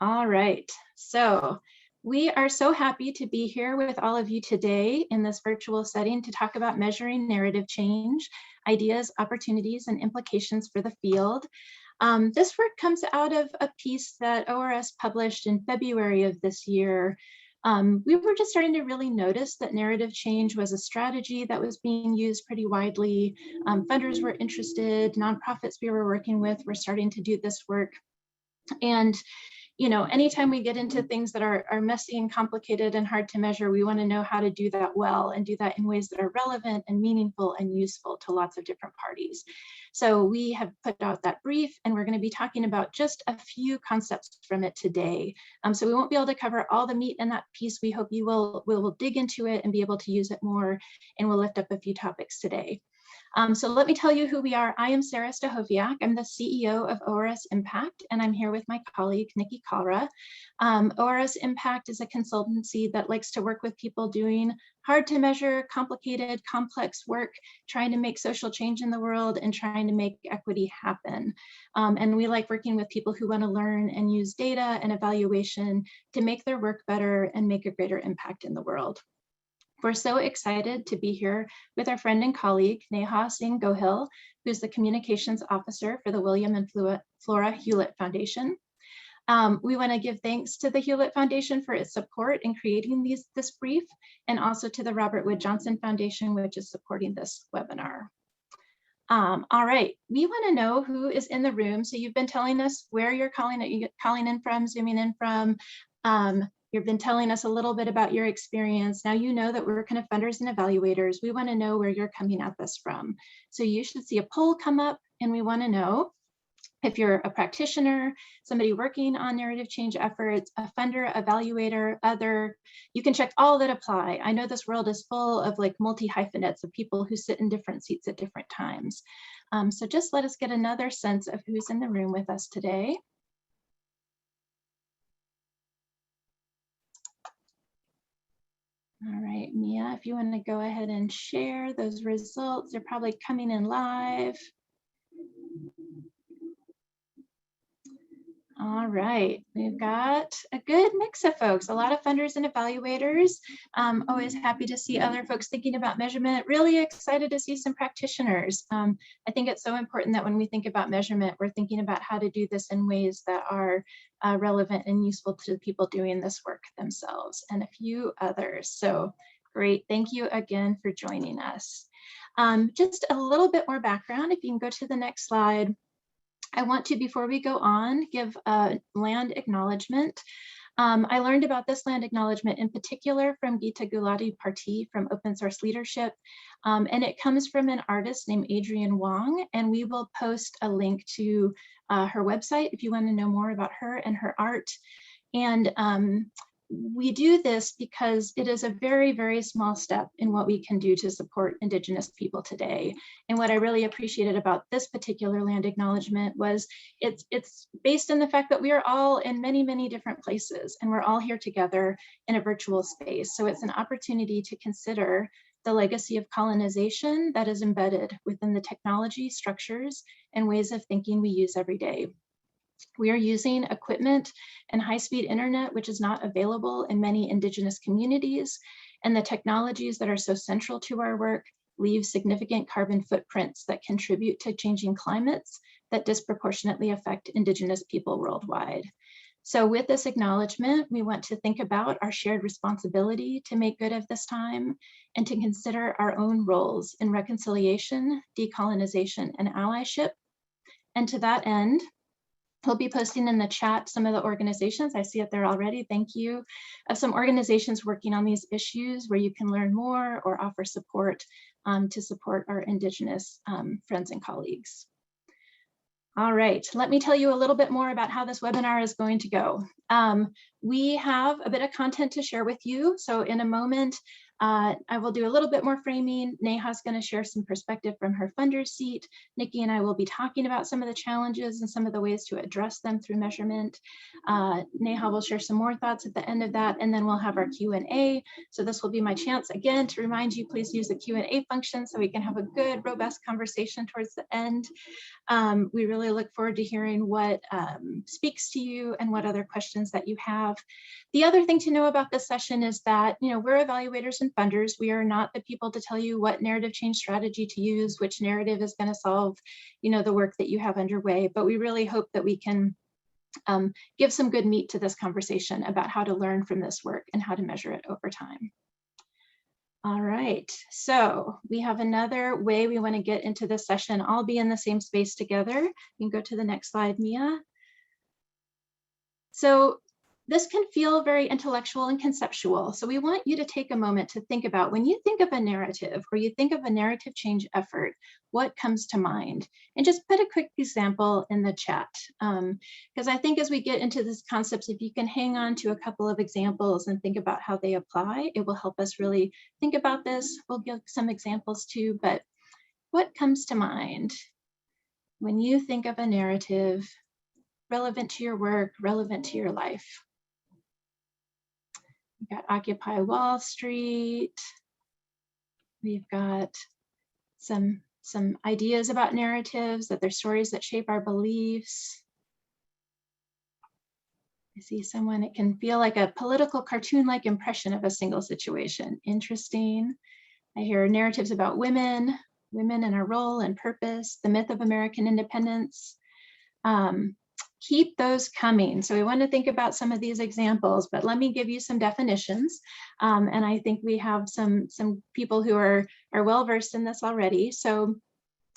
All right, so we are so happy to be here with all of you today in this virtual setting to talk about measuring narrative change, ideas, opportunities, and implications for the field. This work comes out of a piece that ORS published in February of this year. We were just starting to really notice that narrative change was a strategy that was being used pretty widely. Funders were interested, nonprofits we were working with were starting to do this work. And anytime we get into things that are messy and complicated and hard to measure, we want to know how to do that well and do that in ways that are relevant and meaningful and useful to lots of different parties. So we have put out that brief, and we're going to be talking about just a few concepts from it today. So we won't be able to cover all the meat in that piece. We hope you will dig into it and be able to use it more, and we'll lift up a few topics today. So let me tell you who we are. I am Sarah Stachowiak. I'm the CEO of ORS Impact, and I'm here with my colleague, Nikki Kalra. ORS Impact is a consultancy that likes to work with people doing hard to measure, complicated, complex work, trying to make social change in the world and trying to make equity happen. And we like working with people who want to learn and use data and evaluation to make their work better and make a greater impact in the world. We're so excited to be here with our friend and colleague, Neha Singh Gohil, who's the Communications Officer for the William and Flora Hewlett Foundation. We want to give thanks to the Hewlett Foundation for its support in creating this brief, and also to the Robert Wood Johnson Foundation, which is supporting this webinar. All right, we want to know who is in the room. So you've been telling us where you're calling in from, zooming in from. You've been telling us a little bit about your experience. Now you know that we're kind of funders and evaluators. We want to know where you're coming at this from. So you should see a poll come up, and we want to know if you're a practitioner, somebody working on narrative change efforts, a funder, evaluator, other. You can check all that apply. I know this world is full of like multi-hyphenates of people who sit in different seats at different times. So just let us get another sense of who's in the room with us today. All right, Mia, if you want to go ahead and share those results, they're probably coming in live. All right, we've got a good mix of folks, a lot of funders and evaluators. Always happy to see other folks thinking about measurement, really excited to see some practitioners. I think it's so important that when we think about measurement, we're thinking about how to do this in ways that are relevant and useful to the people doing this work themselves, and a few others. So great, thank you again for joining us. Just a little bit more background, if you can go to the next slide. I want to, before we go on, give a land acknowledgement. I learned about this land acknowledgement in particular from Geeta Gulati-Parti from Open Source Leadership, and it comes from an artist named Adrienne Wong, and we will post a link to her website if you want to know more about her and her art. And we do this because it is a very, very small step in what we can do to support Indigenous people today. And what I really appreciated about this particular land acknowledgement was it's based in the fact that we are all in many, many different places, and we're all here together in a virtual space. So it's an opportunity to consider the legacy of colonization that is embedded within the technology, structures, and ways of thinking we use every day. We are using equipment and high-speed internet, which is not available in many Indigenous communities, and the technologies that are so central to our work leave significant carbon footprints that contribute to changing climates that disproportionately affect Indigenous people worldwide. So with this acknowledgement, we want to think about our shared responsibility to make good of this time and to consider our own roles in reconciliation, decolonization, and allyship. And to that end, we'll be posting in the chat some of the organizations, I see it there already, thank you, of some organizations working on these issues where you can learn more or offer support to support our Indigenous friends and colleagues. All right, let me tell you a little bit more about how this webinar is going to go. We have a bit of content to share with you. So in a moment, I will do a little bit more framing. Neha's going to share some perspective from her funder's seat. Nikki and I will be talking about some of the challenges and some of the ways to address them through measurement. Neha will share some more thoughts at the end of that, and then we'll have our Q&A. So this will be my chance again to remind you, please use the Q&A function so we can have a good, robust conversation towards the end. We really look forward to hearing what speaks to you and what other questions that you have. The other thing to know about this session is that, we're evaluators and funders. We are not the people to tell you what narrative change strategy to use, which narrative is going to solve, the work that you have underway. But we really hope that we can give some good meat to this conversation about how to learn from this work and how to measure it over time. All right, so we have another way we want to get into this session. I'll be in the same space together. You can go to the next slide, Mia. So this can feel very intellectual and conceptual. So we want you to take a moment to think about, when you think of a narrative or you think of a narrative change effort, what comes to mind? And just put a quick example in the chat. Because I think as we get into these concepts, if you can hang on to a couple of examples and think about how they apply, it will help us really think about this. We'll give some examples too, but what comes to mind when you think of a narrative relevant to your work, relevant to your life? We've got Occupy Wall Street. We've got some ideas about narratives, that they're stories that shape our beliefs. I see someone, it can feel like a political cartoon-like impression of a single situation. Interesting. I hear narratives about women and our role and purpose, the myth of American independence. Keep those coming. So we want to think about some of these examples, but let me give you some definitions. And I think we have some people who are well-versed in this already. So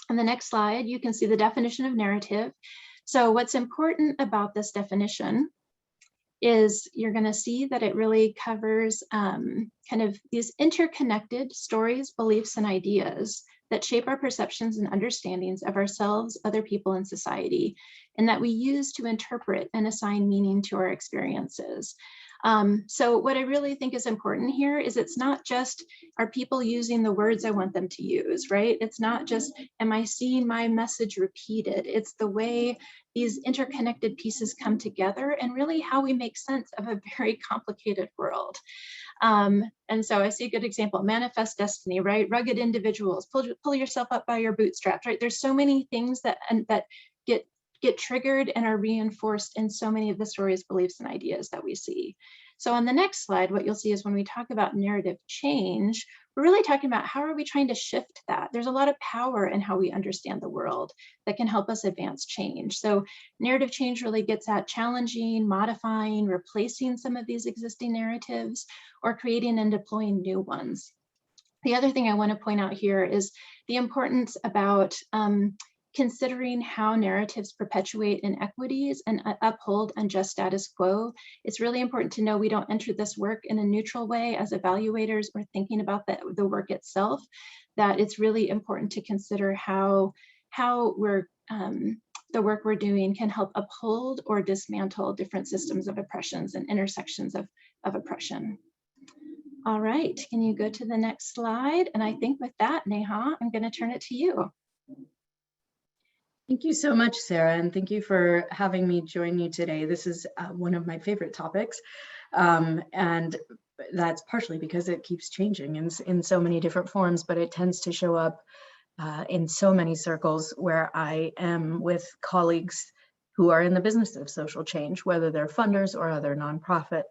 on the next slide, you can see the definition of narrative. So what's important about this definition is you're going to see that it really covers kind of these interconnected stories, beliefs, and ideas that shape our perceptions and understandings of ourselves, other people, and society, and that we use to interpret and assign meaning to our experiences. So what I really think is important here is it's not just, are people using the words I want them to use, right? It's not just, am I seeing my message repeated? It's the way these interconnected pieces come together and really how we make sense of a very complicated world. And so I see a good example, manifest destiny, right? Rugged individuals, pull yourself up by your bootstraps, right? There's so many things that get triggered and are reinforced in so many of the stories, beliefs, and ideas that we see. So on the next slide, what you'll see is when we talk about narrative change, we're really talking about how are we trying to shift that? There's a lot of power in how we understand the world that can help us advance change. So narrative change really gets at challenging, modifying, replacing some of these existing narratives, or creating and deploying new ones. The other thing I want to point out here is the importance about considering how narratives perpetuate inequities and uphold unjust status quo. It's really important to know we don't enter this work in a neutral way as evaluators or thinking about the work itself, that it's really important to consider how we're the work we're doing can help uphold or dismantle different systems of oppressions and intersections of oppression. All right, can you go to the next slide? And I think with that, Neha, I'm going to turn it to you. Thank you so much, Sarah, and thank you for having me join you today. This is one of my favorite topics, and that's partially because it keeps changing in so many different forms, but it tends to show up in so many circles where I am with colleagues who are in the business of social change, whether they're funders or other nonprofits.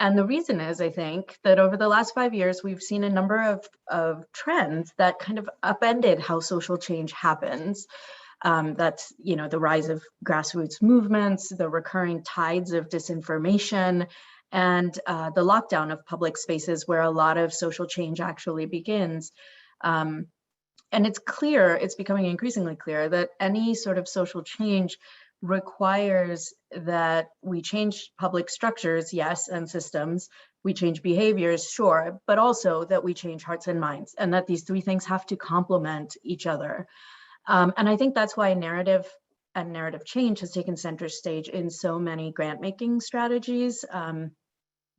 And the reason is, I think, that over the last 5 years, we've seen a number of trends that kind of upended how social change happens. That's, the rise of grassroots movements, the recurring tides of disinformation, and the lockdown of public spaces where a lot of social change actually begins. And it's becoming increasingly clear that any sort of social change requires that we change public structures, yes, and systems. We change behaviors, sure, but also that we change hearts and minds, and that these three things have to complement each other. And I think that's why narrative and narrative change has taken center stage in so many grant-making strategies.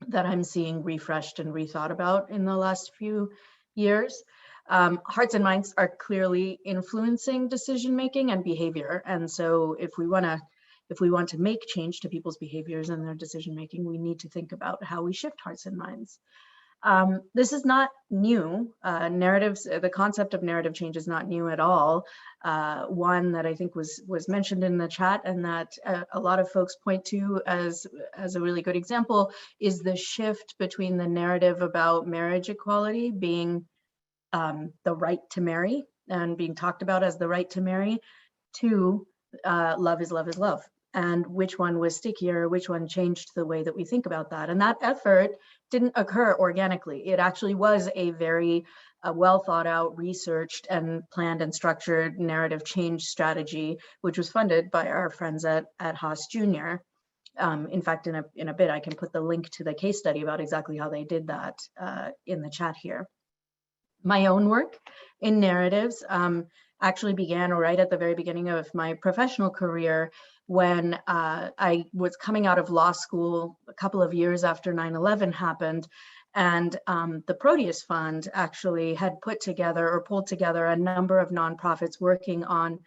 that I'm seeing refreshed and rethought about in the last few years. Hearts and minds are clearly influencing decision-making and behavior. And so if we want to make change to people's behaviors and their decision-making, we need to think about how we shift hearts and minds. This is not new. The concept of narrative change is not new at all. One that I think was mentioned in the chat and that a lot of folks point to as a really good example is the shift between the narrative about marriage equality being the right to marry and being talked about as the right to marry to love is love is love. And which one was stickier, which one changed the way that we think about that. And that effort didn't occur organically. It actually was a very well thought out, researched and planned and structured narrative change strategy, which was funded by our friends at Haas Jr. In fact, in a bit, I can put the link to the case study about exactly how they did that in the chat here. My own work in narratives actually began right at the very beginning of my professional career when I was coming out of law school a couple of years after 9/11 happened. And the Proteus Fund actually had put together or pulled together a number of nonprofits working on,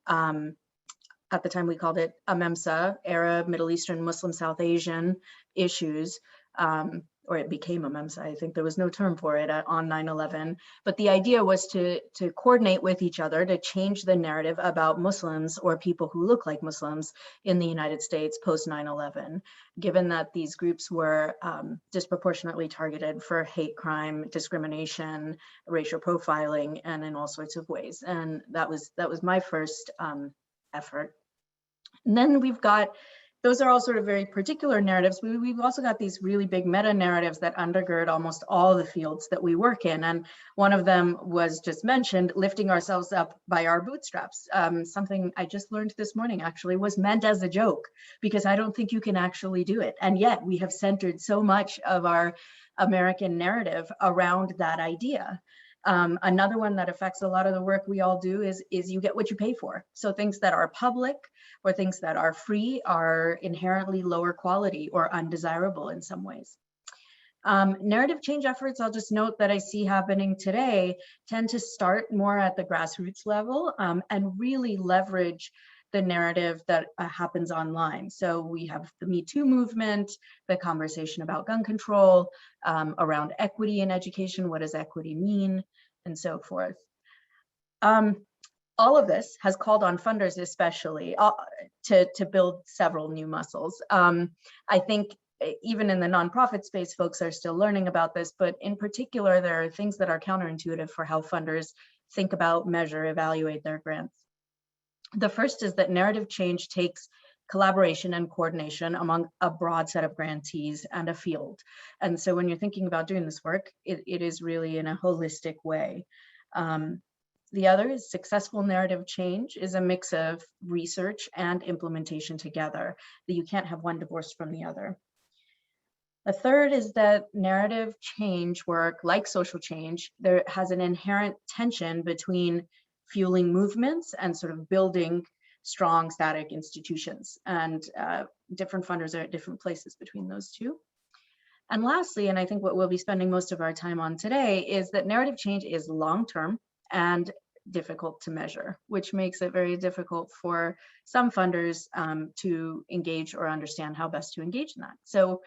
at the time we called it AMEMSA, Arab, Middle Eastern, Muslim, South Asian issues. Or it became AMEMSA. I think there was no term for it on 9/11. But the idea was to coordinate with each other to change the narrative about Muslims or people who look like Muslims in the United States post 9/11, given that these groups were disproportionately targeted for hate crime, discrimination, racial profiling, and in all sorts of ways. And that was my first effort. And then we've got, those are all sort of very particular narratives. We've also got these really big meta narratives that undergird almost all the fields that we work in. And one of them was just mentioned, lifting ourselves up by our bootstraps. Something I just learned this morning actually was meant as a joke, because I don't think you can actually do it. And yet we have centered so much of our American narrative around that idea. Another one that affects a lot of the work we all do is you get what you pay for. So things that are public or things that are free are inherently lower quality or undesirable in some ways. Narrative change efforts, I'll just note that I see happening today, tend to start more at the grassroots level and really leverage the narrative that happens online. So we have the Me Too movement, the conversation about gun control, around equity in education, what does equity mean, and so forth. All of this has called on funders especially to build several new muscles. I think even in the nonprofit space, folks are still learning about this, but in particular, there are things that are counterintuitive for how funders think about, measure, evaluate their grants. The first is that narrative change takes collaboration and coordination among a broad set of grantees and a field. And so when you're thinking about doing this work, it is really in a holistic way. The other is successful narrative change is a mix of research and implementation together, that you can't have one divorced from the other. A third is that narrative change work, like social change, there has an inherent tension between fueling movements and sort of building strong static institutions. And different funders are at different places between those two. And lastly, and I think what we'll be spending most of our time on today, is that narrative change is long-term and difficult to measure, which makes it very difficult for some funders to engage or understand how best to engage in that. So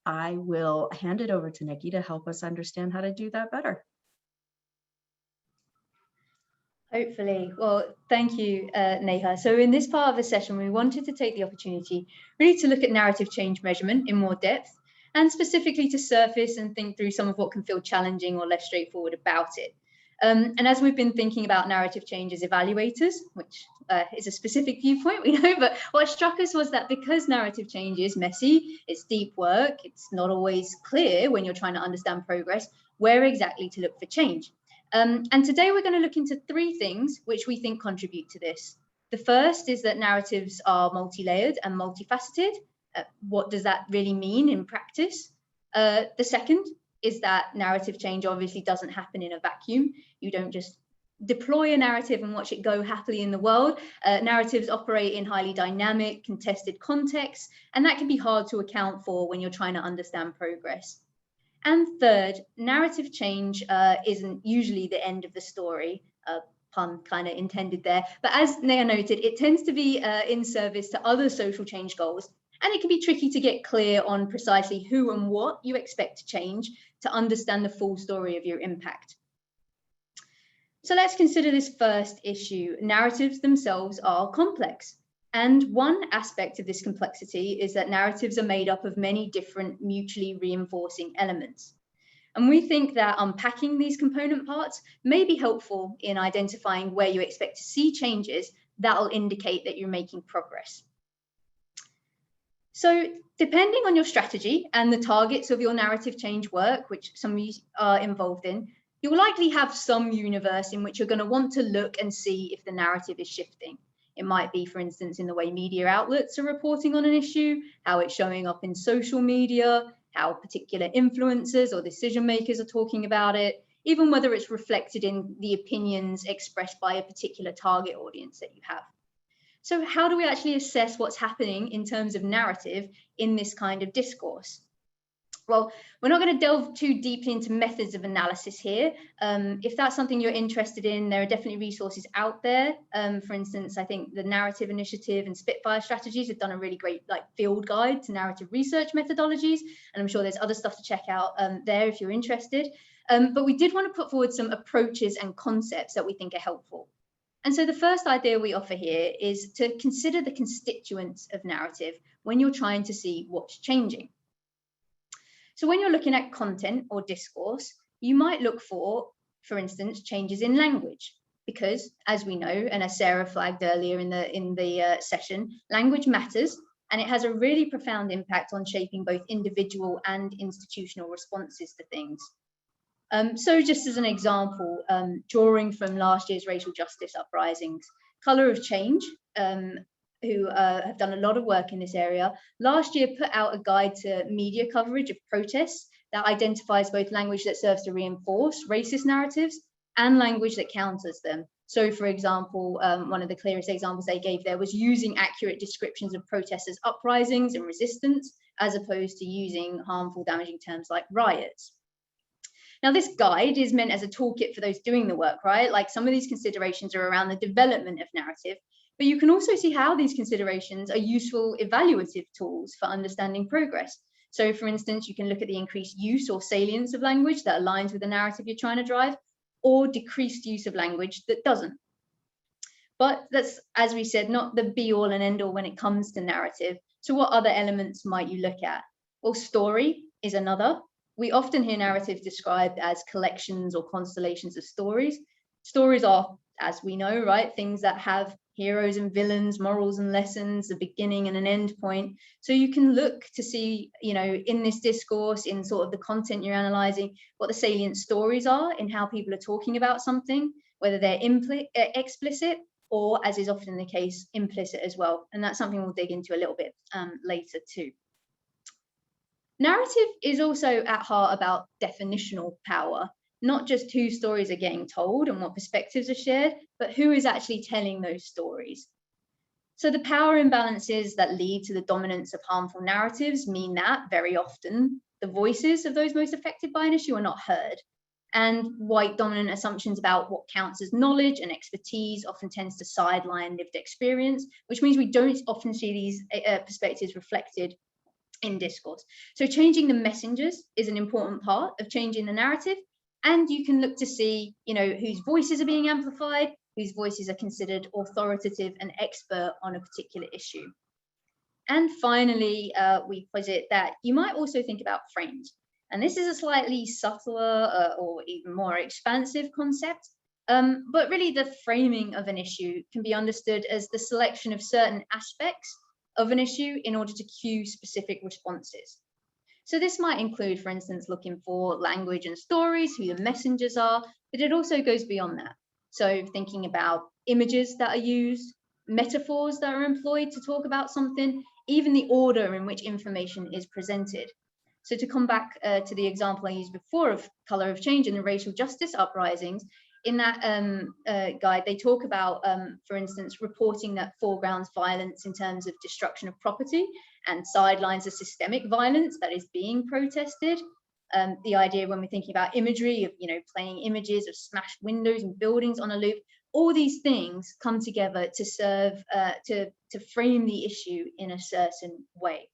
I will hand it over to Nikki to help us understand how to do that better. Hopefully. Well, thank you, Neha. So in this part of the session, we wanted to take the opportunity really to look at narrative change measurement in more depth, and specifically to surface and think through some of what can feel challenging or less straightforward about it. And as we've been thinking about narrative change as evaluators, which is a specific viewpoint, we know, but what struck us was that because narrative change is messy, it's deep work, it's not always clear when you're trying to understand progress, where exactly to look for change. And today we're going to look into three things which we think contribute to this. The first is that narratives are multi-layered and multifaceted. What does that really mean in practice? The second is that narrative change obviously doesn't happen in a vacuum. You don't just deploy a narrative and watch it go happily in the world. Narratives operate in highly dynamic, contested contexts, and that can be hard to account for when you're trying to understand progress. And third, narrative change isn't usually the end of the story, pun kind of intended there, but as Neha noted, it tends to be in service to other social change goals, and it can be tricky to get clear on precisely who and what you expect to change to understand the full story of your impact. So let's consider this first issue. Narratives themselves are complex. And one aspect of this complexity is that narratives are made up of many different mutually reinforcing elements. And we think that unpacking these component parts may be helpful in identifying where you expect to see changes that will indicate that you're making progress. So depending on your strategy and the targets of your narrative change work, which some of you are involved in, you'll likely have some universe in which you're going to want to look and see if the narrative is shifting. It might be, for instance, in the way media outlets are reporting on an issue, how it's showing up in social media, how particular influencers or decision makers are talking about it, even whether it's reflected in the opinions expressed by a particular target audience that you have. So how do we actually assess what's happening in terms of narrative in this kind of discourse? Well, we're not going to delve too deeply into methods of analysis here. If that's something you're interested in, there are definitely resources out there. For instance, I think the Narrative Initiative and Spitfire Strategies have done a really great field guide to narrative research methodologies, and I'm sure there's other stuff to check out there if you're interested. But we did want to put forward some approaches and concepts that we think are helpful. And so the first idea we offer here is to consider the constituents of narrative when you're trying to see what's changing. So when you're looking at content or discourse, you might look for instance, changes in language, because as we know, and as Sarah flagged earlier in the session, language matters, and it has a really profound impact on shaping both individual and institutional responses to things. So just as an example, drawing from last year's racial justice uprisings, Colour of Change, who have done a lot of work in this area, last year put out a guide to media coverage of protests that identifies both language that serves to reinforce racist narratives and language that counters them. So, for example, one of the clearest examples they gave there was using accurate descriptions of protests as uprisings and resistance, as opposed to using harmful, damaging terms like riots. Now, this guide is meant as a toolkit for those doing the work, right? Like, some of these considerations are around the development of narrative, but you can also see how these considerations are useful evaluative tools for understanding progress. So, for instance, you can look at the increased use or salience of language that aligns with the narrative you're trying to drive, or decreased use of language that doesn't. But that's, as we said, not the be-all and end-all when it comes to narrative. So what other elements might you look at? Well, story is another. We often hear narratives described as collections or constellations of stories. Stories are, as we know, right, things that have heroes and villains, morals and lessons, a beginning and an end point. So you can look to see, in this discourse, in sort of the content you're analysing, what the salient stories are in how people are talking about something, whether they're explicit or, as is often the case, implicit as well. And that's something we'll dig into a little bit later too. Narrative is also at heart about definitional power. Not just who stories are getting told and what perspectives are shared, but who is actually telling those stories. So the power imbalances that lead to the dominance of harmful narratives mean that very often the voices of those most affected by an issue are not heard. And white dominant assumptions about what counts as knowledge and expertise often tends to sideline lived experience, which means we don't often see these perspectives reflected in discourse. So changing the messengers is an important part of changing the narrative. And you can look to see, whose voices are being amplified, whose voices are considered authoritative and expert on a particular issue. And finally, we posit that you might also think about frames. And this is a slightly subtler or even more expansive concept. But really, the framing of an issue can be understood as the selection of certain aspects of an issue in order to cue specific responses. So this might include, for instance, looking for language and stories, who the messengers are, but it also goes beyond that. So thinking about images that are used, metaphors that are employed to talk about something, even the order in which information is presented. So to come back to the example I used before of Colour of Change and the racial justice uprisings, in that guide, they talk about, for instance, reporting that foregrounds violence in terms of destruction of property and sidelines of systemic violence that is being protested. The idea when we're thinking about imagery of, playing images of smashed windows and buildings on a loop, all these things come together to serve, to frame the issue in a certain way.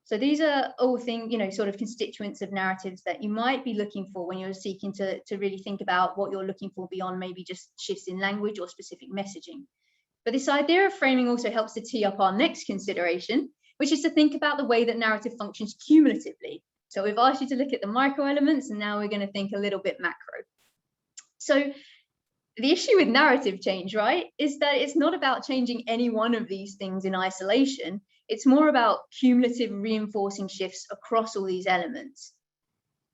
So these are all things, sort of constituents of narratives that you might be looking for when you're seeking to really think about what you're looking for beyond maybe just shifts in language or specific messaging. But this idea of framing also helps to tee up our next consideration, which is to think about the way that narrative functions cumulatively. So we've asked you to look at the micro elements, and now we're going to think a little bit macro. So the issue with narrative change, right, is that it's not about changing any one of these things in isolation. It's more about cumulative reinforcing shifts across all these elements.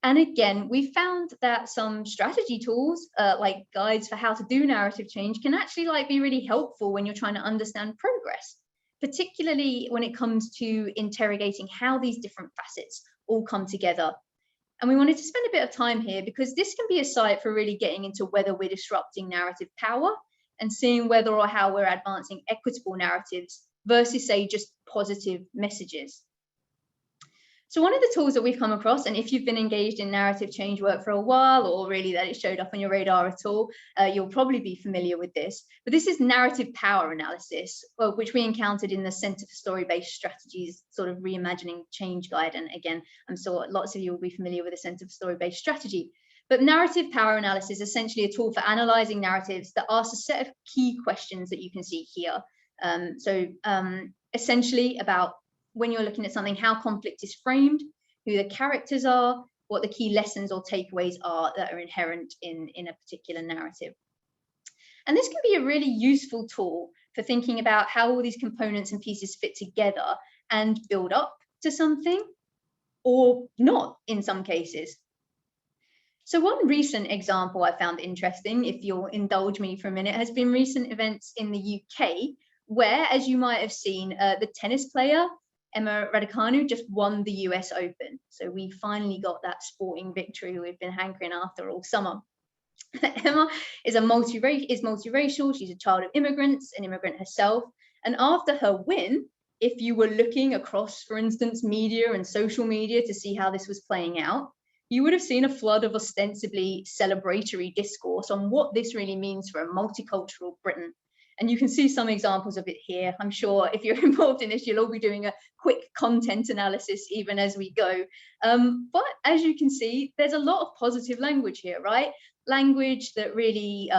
And again, we found that some strategy tools, like guides for how to do narrative change, can actually be really helpful when you're trying to understand progress, particularly when it comes to interrogating how these different facets all come together. And we wanted to spend a bit of time here because this can be a site for really getting into whether we're disrupting narrative power and seeing whether or how we're advancing equitable narratives versus, say, just positive messages. So one of the tools that we've come across, and if you've been engaged in narrative change work for a while, or really that it showed up on your radar at all, you'll probably be familiar with this. But this is narrative power analysis, which we encountered in the Center for Story-Based Strategies sort of reimagining change guide. And again, I'm sure lots of you will be familiar with the Center for Story-Based Strategy. But narrative power analysis is essentially a tool for analyzing narratives that asks a set of key questions that you can see here. Essentially about when you're looking at something, how conflict is framed, who the characters are, what the key lessons or takeaways are that are inherent in a particular narrative. And this can be a really useful tool for thinking about how all these components and pieces fit together and build up to something, or not in some cases. So one recent example I found interesting, if you'll indulge me for a minute, has been recent events in the UK, where, as you might have seen, the tennis player Emma Raducanu just won the US Open. So we finally got that sporting victory we've been hankering after all summer. Emma is multiracial. She's a child of immigrants, an immigrant herself. And after her win, if you were looking across, for instance, media and social media to see how this was playing out, you would have seen a flood of ostensibly celebratory discourse on what this really means for a multicultural Britain. And you can see some examples of it here. I'm sure if you're involved in this, you'll all be doing a quick content analysis even as we go. But as you can see, there's a lot of positive language here, right? Language that really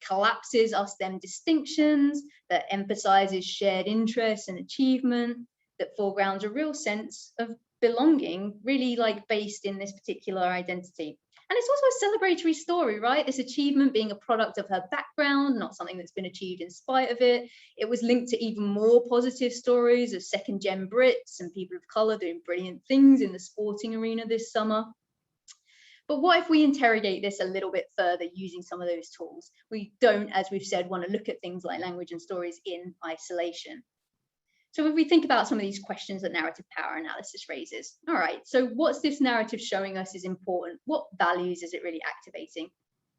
collapses us-them distinctions, that emphasizes shared interests and achievement, that foregrounds a real sense of belonging, really based in this particular identity. And it's also a celebratory story, right? This achievement being a product of her background, not something that's been achieved in spite of it. It was linked to even more positive stories of second-gen Brits and people of colour doing brilliant things in the sporting arena this summer. But what if we interrogate this a little bit further using some of those tools? We don't, as we've said, want to look at things like language and stories in isolation. So if we think about some of these questions that narrative power analysis raises, all right, so what's this narrative showing us is important? What values is it really activating?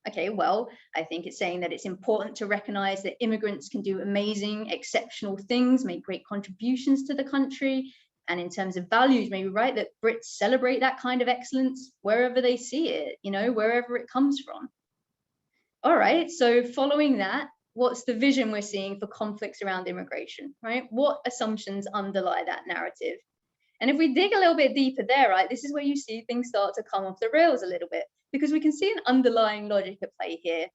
Okay, well, I think it's saying that it's important to recognize that immigrants can do amazing, exceptional things, make great contributions to the country. And in terms of values, maybe, right, that Brits celebrate that kind of excellence wherever they see it, wherever it comes from. All right, so following that, what's the vision we're seeing for conflicts around immigration, right? What assumptions underlie that narrative? And if we dig a little bit deeper there, right, this is where you see things start to come off the rails a little bit, because we can see an underlying logic at play here,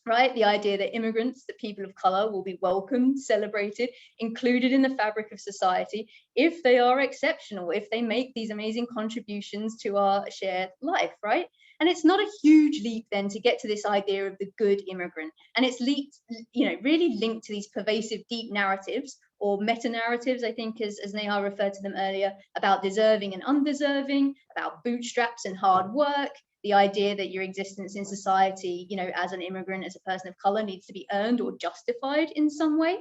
right? The idea that immigrants, that people of color, will be welcomed, celebrated, included in the fabric of society if they are exceptional, if they make these amazing contributions to our shared life, right? And it's not a huge leap then to get to this idea of the good immigrant. And it's really linked to these pervasive deep narratives, or meta-narratives, I think, as Neha referred to them earlier, about deserving and undeserving, about bootstraps and hard work, the idea that your existence in society, as an immigrant, as a person of color, needs to be earned or justified in some way.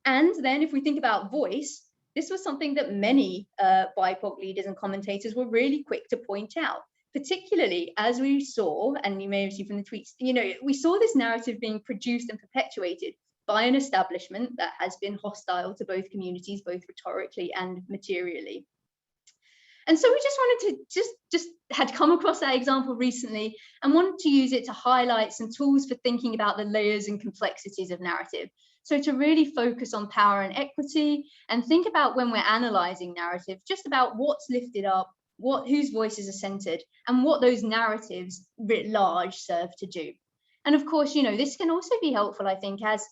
And then if we think about voice, this was something that many BIPOC leaders and commentators were really quick to point out, particularly as we saw, and you may have seen from the tweets, we saw this narrative being produced and perpetuated by an establishment that has been hostile to both communities, both rhetorically and materially. And so we just wanted to just had come across that example recently and wanted to use it to highlight some tools for thinking about the layers and complexities of narrative. So to really focus on power and equity and think about, when we're analyzing narrative, just about what's lifted up, whose voices are centered, and what those narratives writ large serve to do. And of course, this can also be helpful, I think, as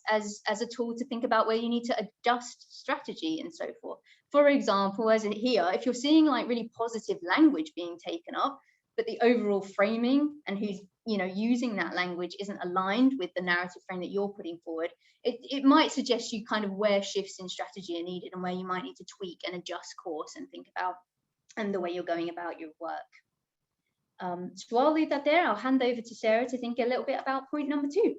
a tool to think about where you need to adjust strategy and so forth. For example, as here, if you're seeing like really positive language being taken up, but the overall framing and who's using that language isn't aligned with the narrative frame that you're putting forward, it might suggest you kind of where shifts in strategy are needed and where you might need to tweak and adjust course and think about and the way you're going about your work. So I'll leave that there. I'll hand over to Sarah to think a little bit about point number 2.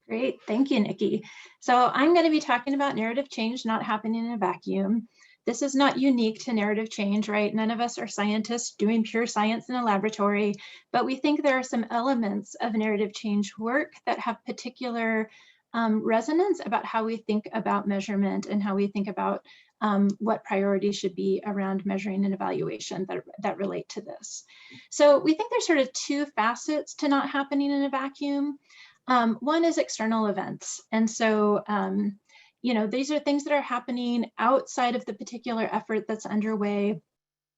Great, thank you, Nikki. So I'm going to be talking about narrative change not happening in a vacuum. This is not unique to narrative change, right? None of us are scientists doing pure science in a laboratory, but we think there are some elements of narrative change work that have particular resonance about how we think about measurement and how we think about what priorities should be around measuring and evaluation that relate to this. So we think there's sort of 2 facets to not happening in a vacuum. One is external events. And so, these are things that are happening outside of the particular effort that's underway.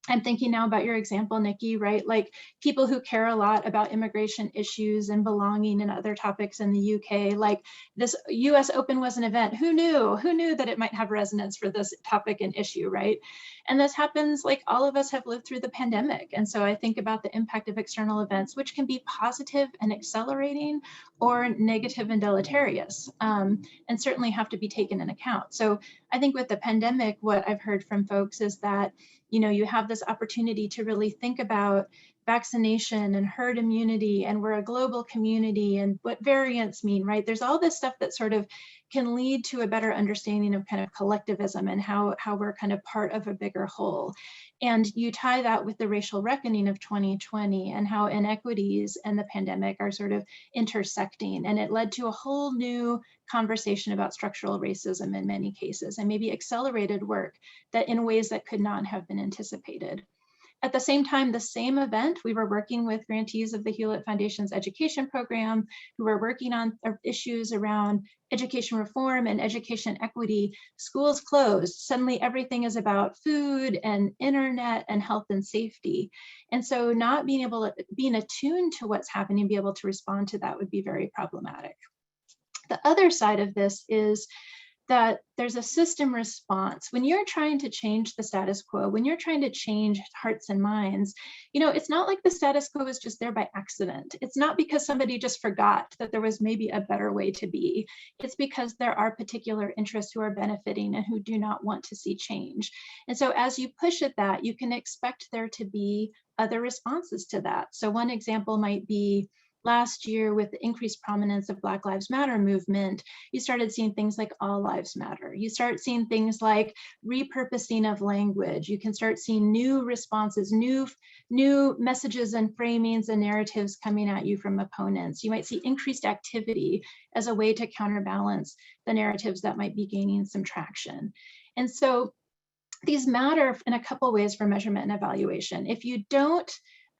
I'm thinking now about your example, Nikki, right? Like people who care a lot about immigration issues and belonging and other topics in the UK, like this US Open was an event. Who knew that it might have resonance for this topic and issue, right? And this happens, like all of us have lived through the pandemic. And so I think about the impact of external events, which can be positive and accelerating or negative and deleterious, and certainly have to be taken into account. So I think with the pandemic, what I've heard from folks is that you have this opportunity to really think about vaccination and herd immunity, and we're a global community, and what variants mean, right? There's all this stuff that sort of can lead to a better understanding of kind of collectivism and how we're kind of part of a bigger whole. And you tie that with the racial reckoning of 2020 and how inequities and the pandemic are sort of intersecting. And it led to a whole new conversation about structural racism in many cases, and maybe accelerated work that in ways that could not have been anticipated. At the same time, the same event, we were working with grantees of the Hewlett Foundation's education program who were working on issues around education reform and education equity. Schools closed. Suddenly everything is about food and internet and health and safety. And so not being attuned to what's happening, be able to respond to that would be very problematic. The other side of this is that there's a system response. When you're trying to change the status quo, when you're trying to change hearts and minds, it's not like the status quo is just there by accident. It's not because somebody just forgot that there was maybe a better way to be. It's because there are particular interests who are benefiting and who do not want to see change. And so as you push at that, you can expect there to be other responses to that. So one example might be, last year, with the increased prominence of Black Lives Matter movement, you started seeing things like All Lives Matter. You start seeing things like repurposing of language. You can start seeing new responses, new messages and framings and narratives coming at you from opponents. You might see increased activity as a way to counterbalance the narratives that might be gaining some traction. And so these matter in a couple ways for measurement and evaluation. If you don't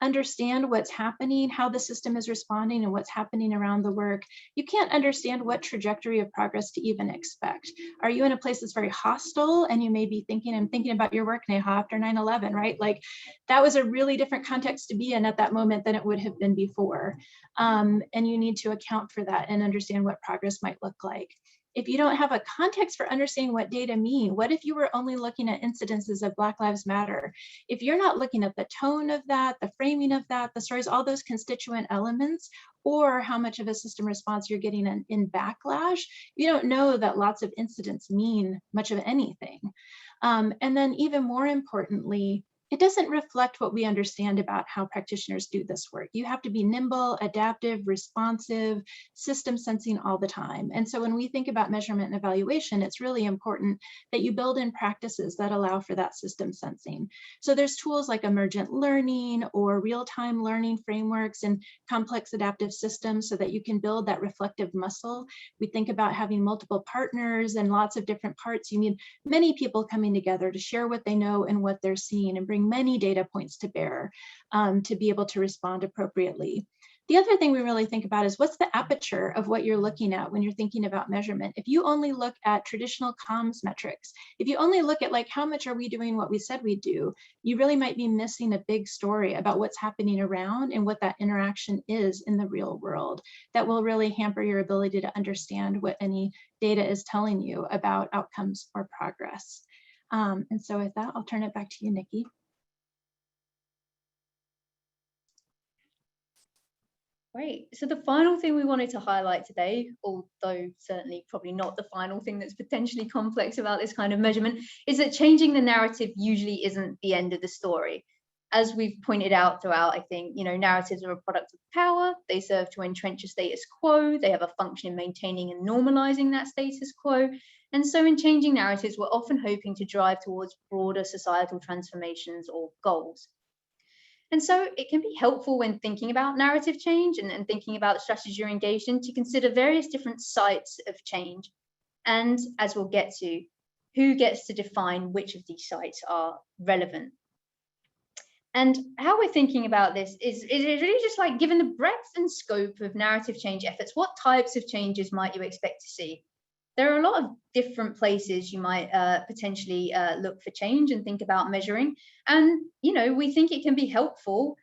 understand what's happening, how the system is responding, and what's happening around the work, you can't understand what trajectory of progress to even expect. Are you in a place that's very hostile and you may be thinking about your work, Neha, after 9/11, right? Like that was a really different context to be in at that moment than it would have been before. And you need to account for that and understand what progress might look like. If you don't have a context for understanding what data mean, what if you were only looking at incidences of Black Lives Matter? If you're not looking at the tone of that, the framing of that, the stories, all those constituent elements, or how much of a system response you're getting in backlash, you don't know that lots of incidents mean much of anything. And then even more importantly, it doesn't reflect what we understand about how practitioners do this work. You have to be nimble, adaptive, responsive, system sensing all the time. And so when we think about measurement and evaluation, it's really important that you build in practices that allow for that system sensing. So there's tools like emergent learning or real-time learning frameworks and complex adaptive systems so that you can build that reflective muscle. We think about having multiple partners and lots of different parts. You need many people coming together to share what they know and what they're seeing and bring many data points to bear to be able to respond appropriately. The other thing we really think about is what's the aperture of what you're looking at when you're thinking about measurement. If you only look at traditional comms metrics, if you only look at like how much are we doing what we said we'd do, you really might be missing a big story about what's happening around and what that interaction is in the real world. That will really hamper your ability to understand what any data is telling you about outcomes or progress. And so with that, I'll turn it back to you, Nikki. Great. So the final thing we wanted to highlight today, although certainly probably not the final thing that's potentially complex about this kind of measurement, is that changing the narrative usually isn't the end of the story. As we've pointed out throughout, I think, narratives are a product of power. They serve to entrench a status quo. They have a function in maintaining and normalizing that status quo. And so in changing narratives, we're often hoping to drive towards broader societal transformations or goals. And so it can be helpful when thinking about narrative change and thinking about the strategy you're engaged in to consider various different sites of change. And as we'll get to, who gets to define which of these sites are relevant. And how we're thinking about this is really just like, given the breadth and scope of narrative change efforts, what types of changes might you expect to see? There are a lot of different places you might potentially look for change and think about measuring. And, we think it can be helpful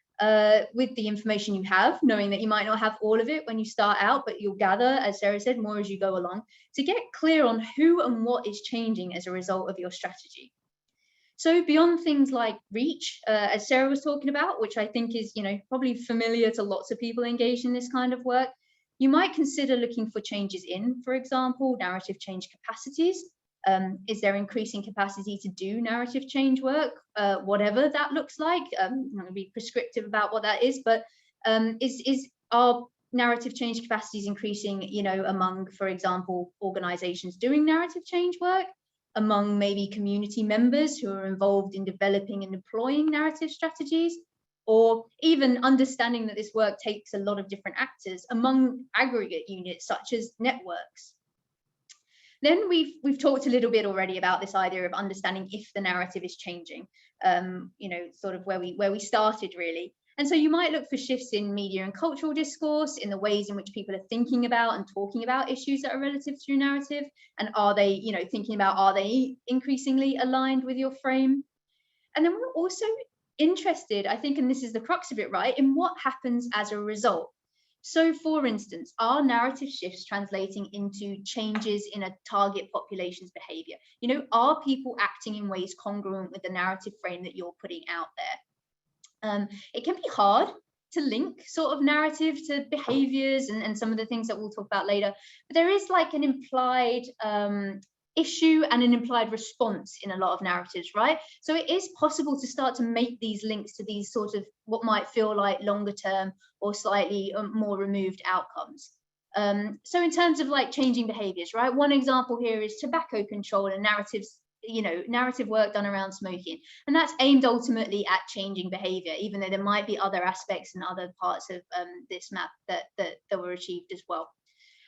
with the information you have, knowing that you might not have all of it when you start out, but you'll gather, as Sarah said, more as you go along, to get clear on who and what is changing as a result of your strategy. So beyond things like reach, as Sarah was talking about, which I think is, probably familiar to lots of people engaged in this kind of work, you might consider looking for changes in, for example, narrative change capacities. Is there increasing capacity to do narrative change work, whatever that looks like? I'm not going to be prescriptive about what that is, but are narrative change capacities increasing, among, for example, organizations doing narrative change work, among maybe community members who are involved in developing and deploying narrative strategies, or even understanding that this work takes a lot of different actors among aggregate units such as networks. Then we've talked a little bit already about this idea of understanding if the narrative is changing, sort of where we started really. And so you might look for shifts in media and cultural discourse, in the ways in which people are thinking about and talking about issues that are relative to your narrative. And are they, thinking about, are they increasingly aligned with your frame? And then we're also interested, I think, and this is the crux of it, right, in what happens as a result. So, for instance, are narrative shifts translating into changes in a target population's behavior? Are people acting in ways congruent with the narrative frame that you're putting out there? It can be hard to link sort of narrative to behaviors and some of the things that we'll talk about later, but there is like an implied issue and an implied response in a lot of narratives, right? So it is possible to start to make these links to these sort of what might feel like longer term or slightly more removed outcomes. So in terms of like changing behaviors, right? One example here is tobacco control and narratives, narrative work done around smoking. And that's aimed ultimately at changing behavior, even though there might be other aspects and other parts of this map that were achieved as well.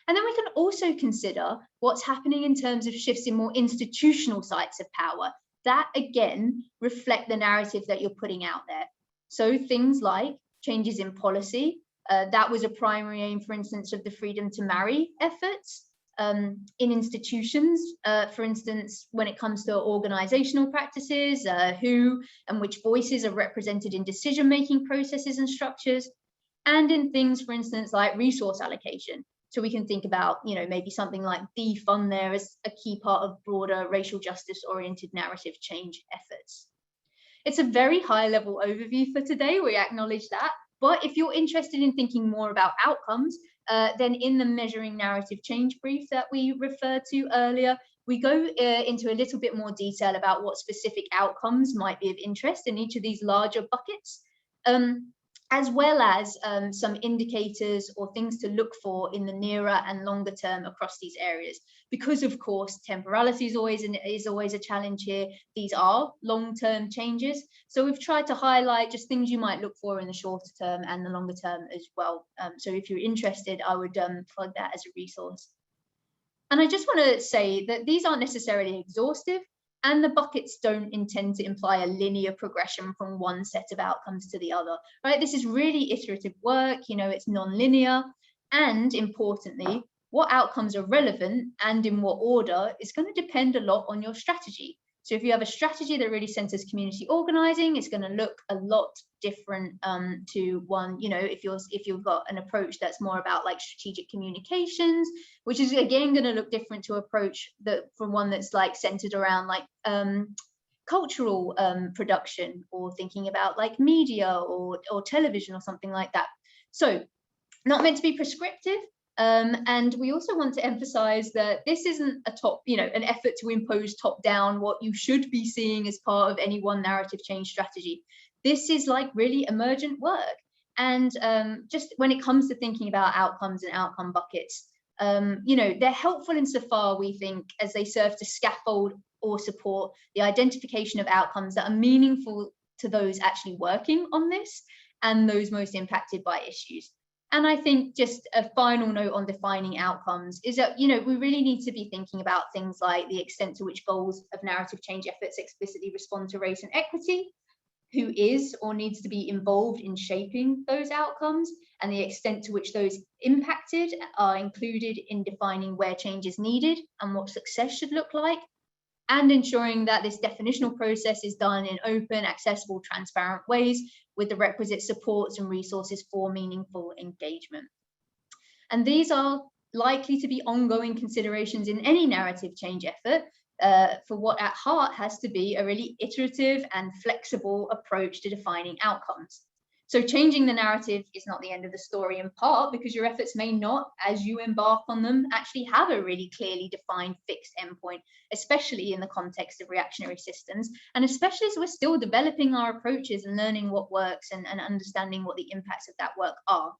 And then we can also consider what's happening in terms of shifts in more institutional sites of power that, again, reflect the narrative that you're putting out there. So things like changes in policy, that was a primary aim, for instance, of the freedom to marry efforts. In institutions, for instance, when it comes to organizational practices, who and which voices are represented in decision-making processes and structures, and in things, for instance, like resource allocation. So we can think about, maybe something like defund there as a key part of broader racial justice-oriented narrative change efforts. It's a very high-level overview for today, we acknowledge that, but if you're interested in thinking more about outcomes, then in the Measuring Narrative Change brief that we referred to earlier, we go into a little bit more detail about what specific outcomes might be of interest in each of these larger buckets, as well as some indicators or things to look for in the nearer and longer term across these areas. Because of course, temporality is always a challenge here. These are long-term changes. So we've tried to highlight just things you might look for in the shorter term and the longer term as well. So if you're interested, I would plug that as a resource. And I just want to say that these aren't necessarily exhaustive, and the buckets don't intend to imply a linear progression from one set of outcomes to the other, right? This is really iterative work, you know, it's non-linear, and importantly, what outcomes are relevant and in what order is going to depend a lot on your strategy. So if you have a strategy that really centers community organizing, it's going to look a lot different to one, you know, if you've got an approach that's more about like strategic communications, which is again going to look different to approach that from one that's like centered around like cultural production, or thinking about like media or television or something like that. So not meant to be prescriptive. And we also want to emphasize that this isn't an effort to impose top down what you should be seeing as part of any one narrative change strategy. This is like really emergent work. And just when it comes to thinking about outcomes and outcome buckets, they're helpful insofar, we think, as they serve to scaffold or support the identification of outcomes that are meaningful to those actually working on this and those most impacted by issues. And I think just a final note on defining outcomes is that, we really need to be thinking about things like the extent to which goals of narrative change efforts explicitly respond to race and equity, who is or needs to be involved in shaping those outcomes, and the extent to which those impacted are included in defining where change is needed and what success should look like, and ensuring that this definitional process is done in open, accessible, transparent ways with the requisite supports and resources for meaningful engagement. And these are likely to be ongoing considerations in any narrative change effort, for what at heart has to be a really iterative and flexible approach to defining outcomes. So changing the narrative is not the end of the story, in part because your efforts may not, as you embark on them, actually have a really clearly defined fixed endpoint, especially in the context of reactionary systems, and especially as we're still developing our approaches and learning what works and understanding what the impacts of that work are.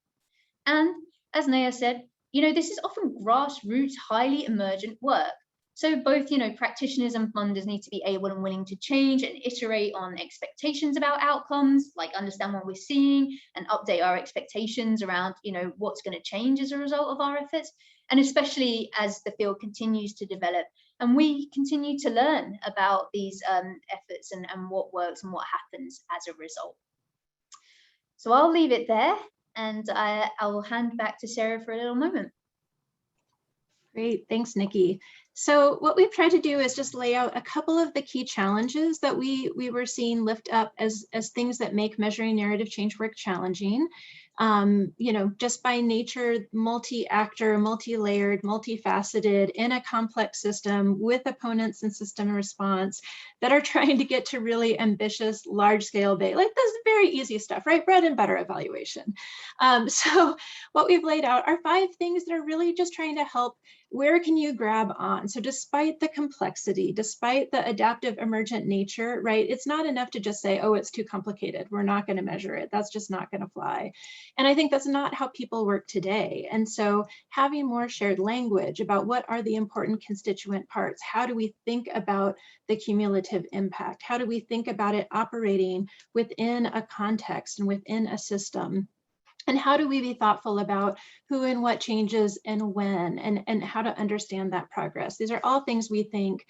And as Naya said, this is often grassroots, highly emergent work. So both, practitioners and funders need to be able and willing to change and iterate on expectations about outcomes, like understand what we're seeing and update our expectations around, what's going to change as a result of our efforts. And especially as the field continues to develop and we continue to learn about these efforts and what works and what happens as a result. So I'll leave it there, and I will hand back to Sarah for a little moment. Great, thanks, Nikki. So what we've tried to do is just lay out a couple of the key challenges that we were seeing lift up as things that make measuring narrative change work challenging. Just by nature, multi-actor, multi-layered, multifaceted in a complex system with opponents and system response that are trying to get to really ambitious, large-scale data. Like this very easy stuff, right? Bread and butter evaluation. So what we've laid out are 5 things that are really just trying to help. Where can you grab on? So despite the complexity, despite the adaptive emergent nature, right? It's not enough to just say, oh, it's too complicated. We're not going to measure it. That's just not going to fly. And I think that's not how people work today. And so having more shared language about what are the important constituent parts, how do we think about the cumulative impact? How do we think about it operating within a context and within a system? And how do we be thoughtful about who and what changes and when, and how to understand that progress? These are all things we think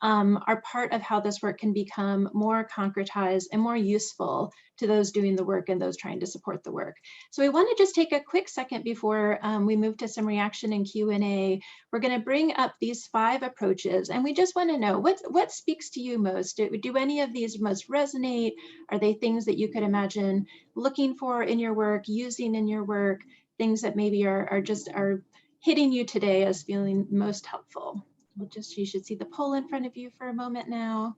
are part of how this work can become more concretized and more useful to those doing the work and those trying to support the work. So we want to just take a quick second before we move to some reaction and Q&A. We're going to bring up these 5 approaches, and we just want to know what speaks to you most. Do any of these most resonate? Are they things that you could imagine looking for in your work, using in your work, things that maybe are hitting you today as feeling most helpful? You should see the poll in front of you for a moment now.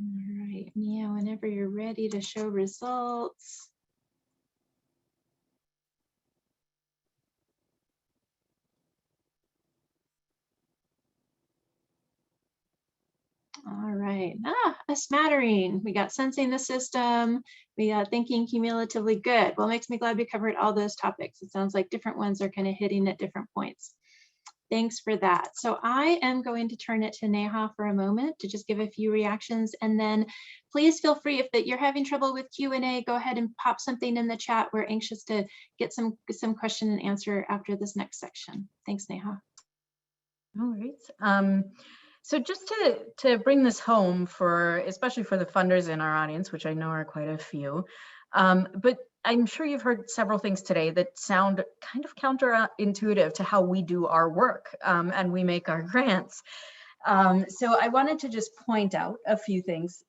All right, Mia, whenever you're ready to show results. right. A smattering. We got sensing the system. We got thinking cumulatively. Good. Well, it makes me glad we covered all those topics. It sounds like different ones are kind of hitting at different points. Thanks for that. So I am going to turn it to Neha for a moment to just give a few reactions, and then please feel free, if that you're having trouble with Q&A, go ahead and pop something in the chat. We're anxious to get some question and answer after this next section. Thanks, Neha. All right. So just to bring this home especially for the funders in our audience, which I know are quite a few, but I'm sure you've heard several things today that sound kind of counterintuitive to how we do our work and we make our grants. So I wanted to just point out a few things,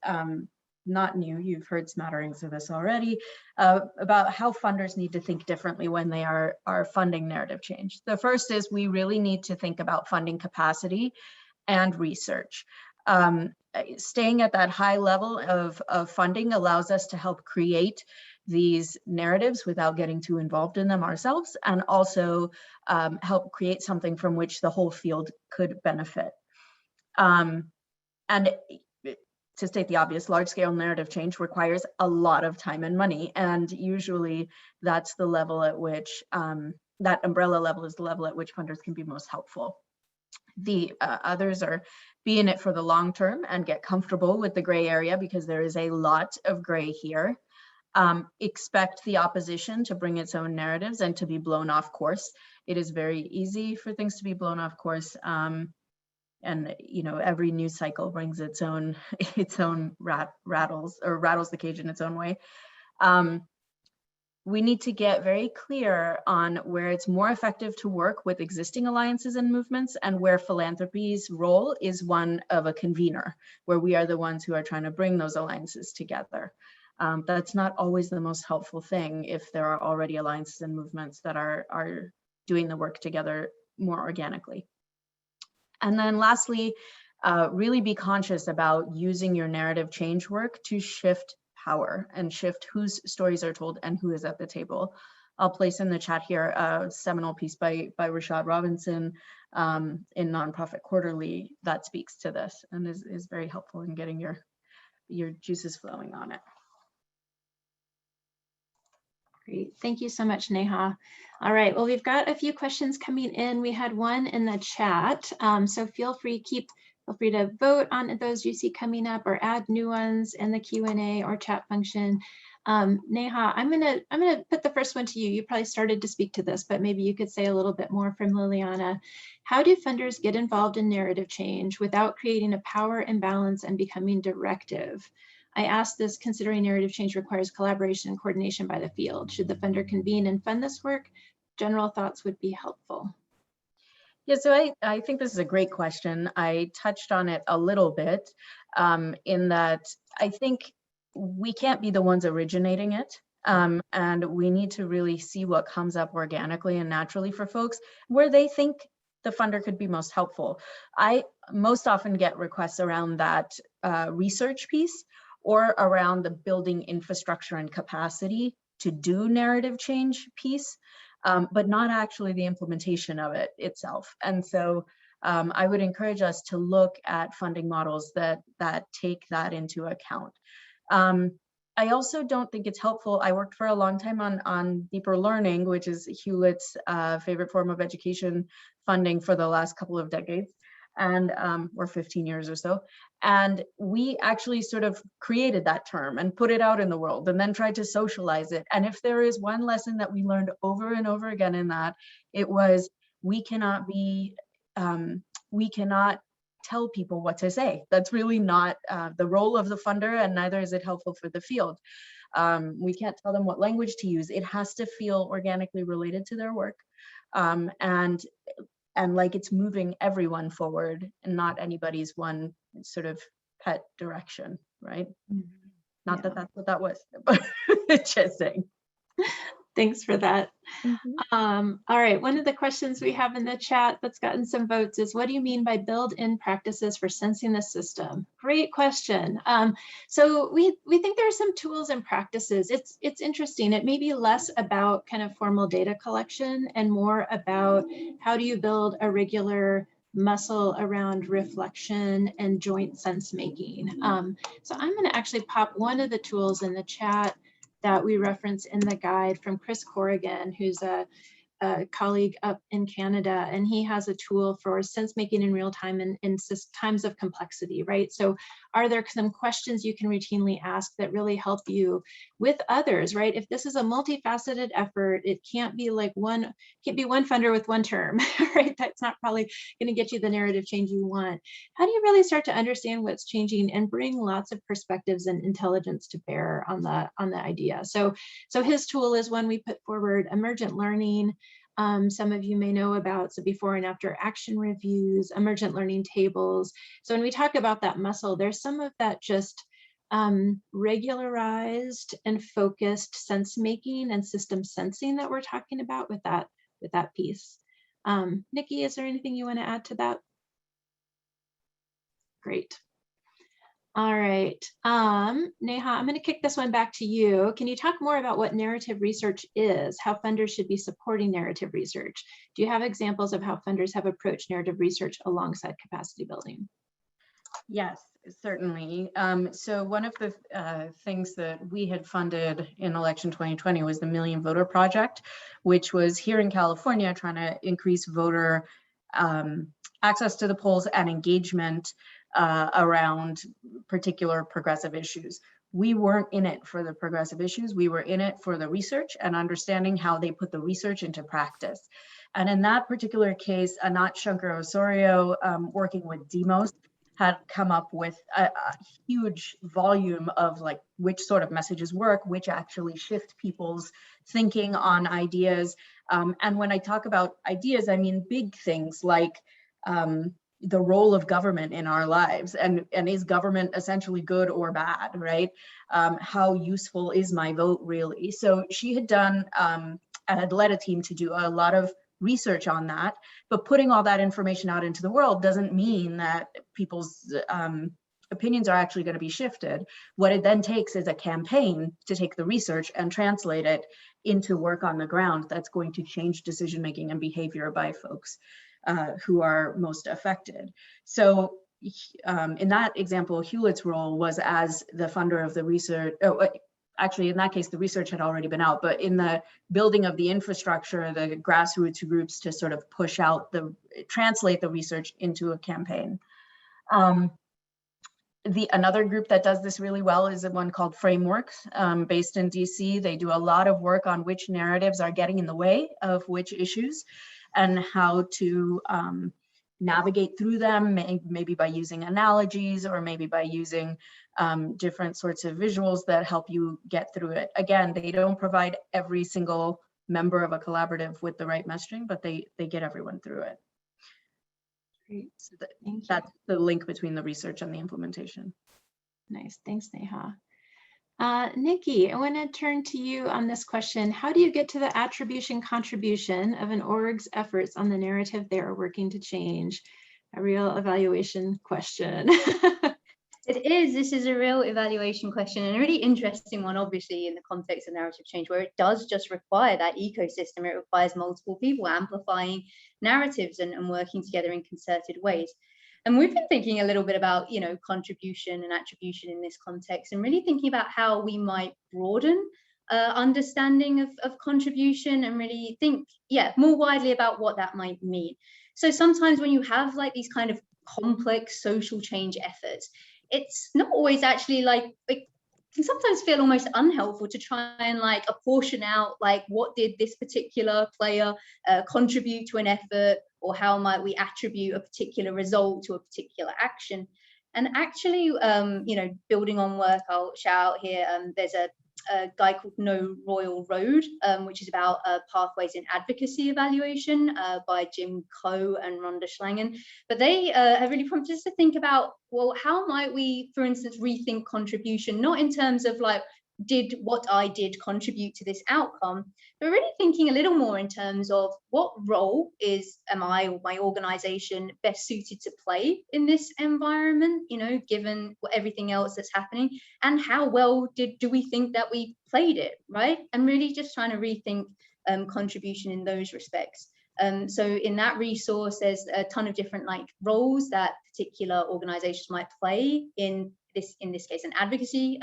not new, you've heard smatterings of this already, about how funders need to think differently when they are funding narrative change. The first is we really need to think about funding capacity and research. Staying at that high level of funding allows us to help create these narratives without getting too involved in them ourselves, and also help create something from which the whole field could benefit. And to state the obvious, large-scale narrative change requires a lot of time and money, and usually that's the level at which, that umbrella level is the level at which funders can be most helpful. The others are be in it for the long term and get comfortable with the gray area, because there is a lot of gray here. Expect the opposition to bring its own narratives and to be blown off course. It is very easy for things to be blown off course. And you know, every news cycle brings its own rattles the cage in its own way. We need to get very clear on where it's more effective to work with existing alliances and movements, and where philanthropy's role is one of a convener, where we are the ones who are trying to bring those alliances together. That's not always the most helpful thing if there are already alliances and movements that are doing the work together more organically. And then lastly, really be conscious about using your narrative change work to shift power and shift whose stories are told and who is at the table. I'll place in the chat here a seminal piece by Rashad Robinson in Nonprofit Quarterly that speaks to this and is very helpful in getting your juices flowing on it. Great, thank you so much, Neha. All right, well, we've got a few questions coming in. We had one in the chat, so feel free to vote on those you see coming up, or add new ones in the Q&A or chat function. Neha, I'm gonna put the first one to you. You probably started to speak to this, but maybe you could say a little bit more from Liliana. How do funders get involved in narrative change without creating a power imbalance and becoming directive? I ask this considering narrative change requires collaboration and coordination by the field. Should the funder convene and fund this work? General thoughts would be helpful. Yeah, so I think this is a great question. I touched on it a little bit in that I think we can't be the ones originating it. And we need to really see what comes up organically and naturally for folks where they think the funder could be most helpful. I most often get requests around that research piece, or around the building infrastructure and capacity to do narrative change piece, but not actually the implementation of it itself. And so I would encourage us to look at funding models that take that into account. I also don't think it's helpful. I worked for a long time on deeper learning, which is Hewlett's favorite form of education funding for the last couple of decades, and or 15 years or so. And we actually sort of created that term and put it out in the world, and then tried to socialize it. And if there is one lesson that we learned over and over again in that, it was we cannot tell people what to say. That's really not the role of the funder, and neither is it helpful for the field. We can't tell them what language to use. It has to feel organically related to their work, and like it's moving everyone forward and not anybody's one sort of pet direction, right? Mm-hmm. Not that that's what that was, but just saying. Thanks for that. Mm-hmm. All right, one of the questions we have in the chat that's gotten some votes is, what do you mean by build-in practices for sensing the system? Great question. So we think there are some tools and practices. It's interesting. It may be less about kind of formal data collection and more about how do you build a regular muscle around reflection and joint sense making. So I'm going to actually pop one of the tools in the chat that we reference in the guide from Chris Corrigan, who's a colleague up in Canada, and he has a tool for sense making in real time in times of complexity, right? So are there some questions you can routinely ask that really help you with others, right? If this is a multifaceted effort, it can't be like one funder with one term, right? That's not probably going to get you the narrative change you want. How do you really start to understand what's changing and bring lots of perspectives and intelligence to bear on the idea? So his tool is one we put forward, emergent learning. Some of you may know about, so before and after action reviews, emergent learning tables. So when we talk about that muscle, there's some of that just regularized and focused sense making and system sensing that we're talking about with that piece. Nikki, is there anything you want to add to that? Great. All right, Neha, I'm going to kick this one back to you. Can you talk more about what narrative research is, how funders should be supporting narrative research? Do you have examples of how funders have approached narrative research alongside capacity building? Yes, certainly. So one of the things that we had funded in election 2020 was the Million Voter Project, which was here in California trying to increase voter access to the polls and engagement around particular progressive issues. We weren't in it for the progressive issues. We were in it for the research and understanding how they put the research into practice. And in that particular case, Anat Shankar Osorio, working with Demos, had come up with a huge volume of like which sort of messages work, which actually shift people's thinking on ideas. And when I talk about ideas, I mean big things like the role of government in our lives, and is government essentially good or bad, right? How useful is my vote really? So she had done and had led a team to do a lot of research on that, but putting all that information out into the world doesn't mean that people's opinions are actually going to be shifted. What it then takes is a campaign to take the research and translate it into work on the ground that's going to change decision-making and behavior by folks who are most affected. So in that example, Hewlett's role was as the funder of the research. Actually, in that case, the research had already been out, but in the building of the infrastructure, the grassroots groups to sort of push out translate the research into a campaign. Another group that does this really well is one called Frameworks, based in DC. They do a lot of work on which narratives are getting in the way of which issues and how to navigate through them, maybe by using analogies or maybe by using different sorts of visuals that help you get through it. Again, they don't provide every single member of a collaborative with the right messaging, but they get everyone through it. Great. So that's the link between the research and the implementation. Nice, thanks, Neha. Nikki, I want to turn to you on this question. How do you get to the attribution contribution of an org's efforts on the narrative they are working to change? A real evaluation question. This is a real evaluation question, and a really interesting one, obviously, in the context of narrative change, where it does just require that ecosystem. It requires multiple people amplifying narratives and working together in concerted ways. And we've been thinking a little bit about, contribution and attribution in this context, and really thinking about how we might broaden understanding of contribution and really think, more widely about what that might mean. So sometimes when you have like these kind of complex social change efforts, it's not always actually it can sometimes feel almost unhelpful to try and apportion out what did this particular player contribute to an effort, or how might we attribute a particular result to a particular action. And actually, building on work, I'll shout out here, there's a guy called No Royal Road, which is about pathways in advocacy evaluation by Jim Coe and Rhonda Schlangen. But they have really prompted us to think about, well, how might we, for instance, rethink contribution, not in terms of did what I did contribute to this outcome, but really thinking a little more in terms of what role am I or my organization best suited to play in this environment, given everything else that's happening, and how well do we think that we played it, right? And really just trying to rethink contribution in those respects. So in that resource, there's a ton of different like roles that particular organizations might play in this case, an advocacy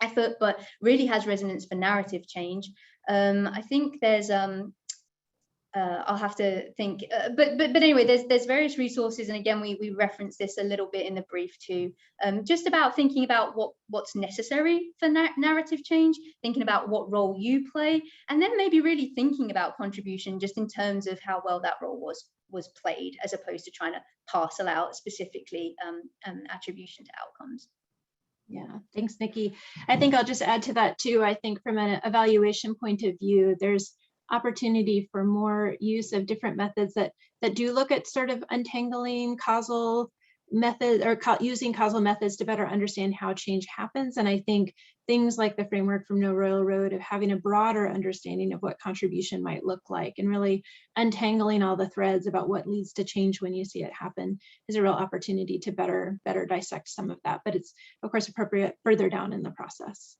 effort, but really has resonance for narrative change. I think there's I'll have to think, but anyway, there's various resources, and again, we reference this a little bit in the brief too, just about thinking about what's necessary for narrative change, thinking about what role you play, and then maybe really thinking about contribution just in terms of how well that role was played, as opposed to trying to parcel out specifically attribution to outcomes. Yeah, thanks, Nikki. I think I'll just add to that too. I think from an evaluation point of view, there's opportunity for more use of different methods that do look at sort of untangling causal methods, or using causal methods to better understand how change happens. And I think things like the framework from No Royal Road of having a broader understanding of what contribution might look like and really untangling all the threads about what leads to change when you see it happen is a real opportunity to better dissect some of that. But it's of course appropriate further down in the process.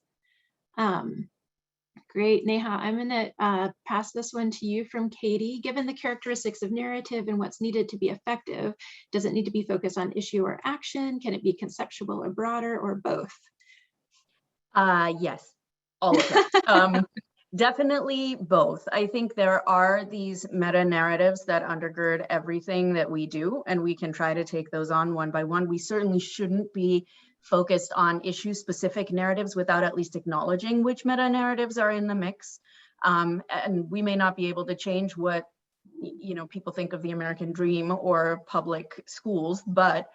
Great, Neha, I'm gonna pass this one to you from Katie. Given the characteristics of narrative and what's needed to be effective, does it need to be focused on issue or action? Can it be conceptual or broader, or both? Yes, all of it. Definitely both. I think there are these meta narratives that undergird everything that we do, and we can try to take those on one by one. We certainly shouldn't be focused on issue-specific narratives without at least acknowledging which meta narratives are in the mix. And we may not be able to change what people think of the American dream or public schools, but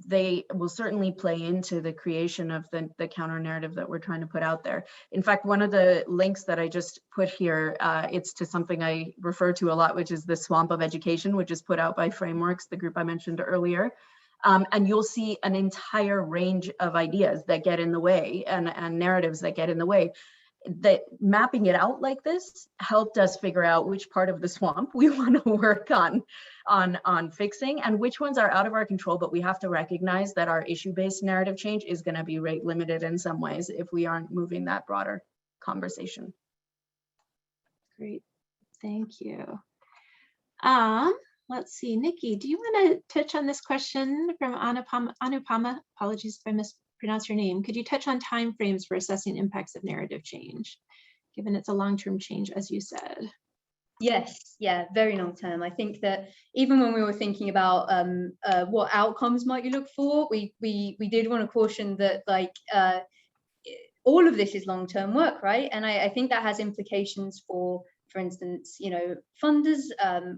they will certainly play into the creation of the counter narrative that we're trying to put out there. In fact, one of the links that I just put here, it's to something I refer to a lot, which is the Swamp of Education, which is put out by Frameworks, the group I mentioned earlier. And you'll see an entire range of ideas that get in the way and narratives that get in the way. That mapping it out like this helped us figure out which part of the swamp we want to work on fixing, and which ones are out of our control, but we have to recognize that our issue-based narrative change is going to be rate limited in some ways if we aren't moving that broader conversation. Great, thank you. Let's see, Nikki, do you want to touch on this question from Anupama? Apologies if I mispronounce your name. Could you touch on timeframes for assessing impacts of narrative change, given it's a long-term change, as you said? Yes, yeah, very long term. I think that even when we were thinking about what outcomes might you look for, we did want to caution that all of this is long-term work, right? And I think that has implications for instance, funders,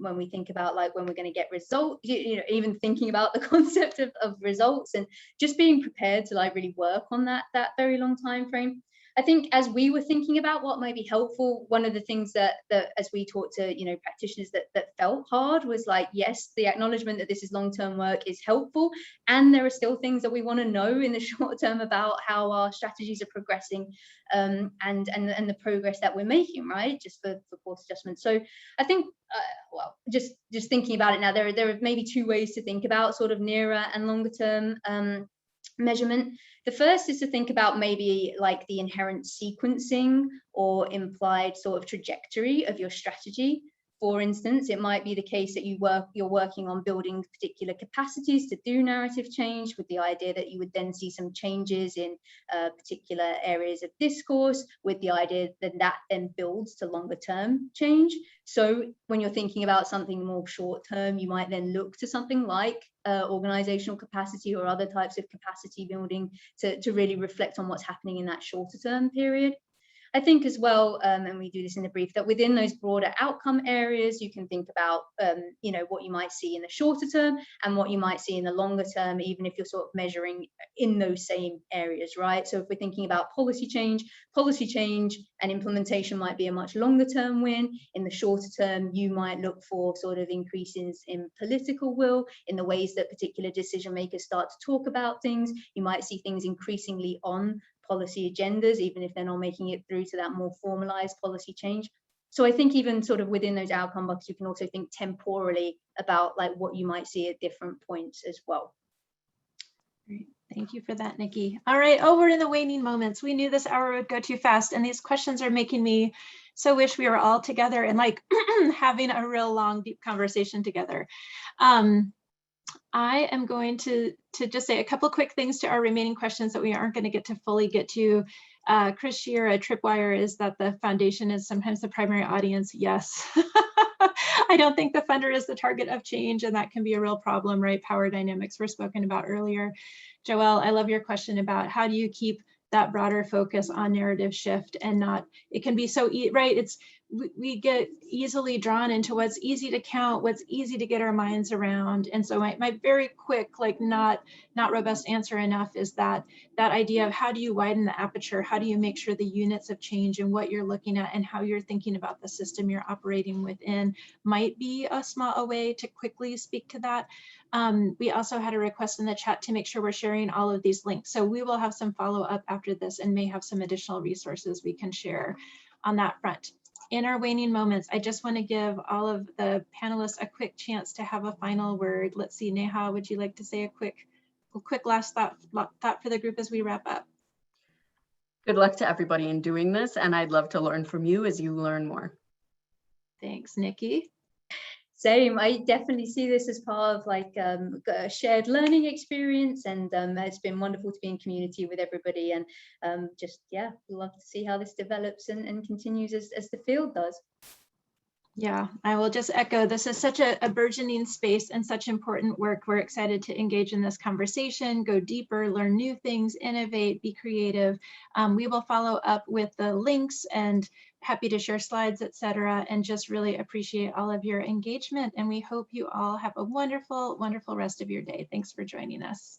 when we think about when we're going to get results, even thinking about the concept of results and just being prepared to really work on that very long time frame. I think as we were thinking about what might be helpful, one of the things that as we talked to practitioners that felt hard was yes, the acknowledgement that this is long-term work is helpful, and there are still things that we want to know in the short term about how our strategies are progressing, and the progress that we're making, right? Just for course adjustment. So I think just thinking about it now, there are maybe two ways to think about sort of nearer and longer term measurement. The first is to think about maybe the inherent sequencing or implied sort of trajectory of your strategy. For instance, it might be the case that you're working on building particular capacities to do narrative change, with the idea that you would then see some changes in particular areas of discourse, with the idea that then builds to longer term change. So when you're thinking about something more short term, you might then look to something like organizational capacity or other types of capacity building to really reflect on what's happening in that shorter term period. I think as well, and we do this in the brief, that within those broader outcome areas, you can think about, what you might see in the shorter term and what you might see in the longer term, even if you're sort of measuring in those same areas, right? So if we're thinking about policy change and implementation might be a much longer term win. In the shorter term, you might look for sort of increases in political will, in the ways that particular decision makers start to talk about things. You might see things increasingly on policy agendas, even if they're not making it through to that more formalized policy change. So I think even sort of within those outcome buckets, you can also think temporally about what you might see at different points as well. Great. Thank you for that, Nikki. All right. Oh, we're in the waning moments. We knew this hour would go too fast, and these questions are making me so wish we were all together and like having a real long, deep conversation together. I am going to just say a couple quick things to our remaining questions that we aren't going to get to fully get to. Chris Shear at Tripwire is that the foundation is sometimes the primary audience. Yes. I don't think the funder is the target of change, and that can be a real problem, right? Power dynamics were spoken about earlier. Joelle, I love your question about how do you keep that broader focus on narrative shift and not, it can be so, right? It's, we get easily drawn into what's easy to count, what's easy to get our minds around. And so my very quick, like not robust answer enough is that idea of how do you widen the aperture? How do you make sure the units of change and what you're looking at and how you're thinking about the system you're operating within might be a way to quickly speak to that. We also had a request in the chat to make sure we're sharing all of these links. So we will have some follow up after this and may have some additional resources we can share on that front. In our waning moments, I just want to give all of the panelists a quick chance to have a final word. Let's see, Neha, would you like to say a quick last thought for the group as we wrap up? Good luck to everybody in doing this, and I'd love to learn from you as you learn more. Thanks, Nikki. Same, I definitely see this as part of like a shared learning experience, and it's been wonderful to be in community with everybody, and just, yeah, love to see how this develops and continues as the field does. Yeah, I will just echo, this is such a burgeoning space and such important work. We're excited to engage in this conversation, go deeper, learn new things, innovate, be creative. We will follow up with the links and happy to share slides, etc. And just really appreciate all of your engagement. And we hope you all have a wonderful, wonderful rest of your day. Thanks for joining us.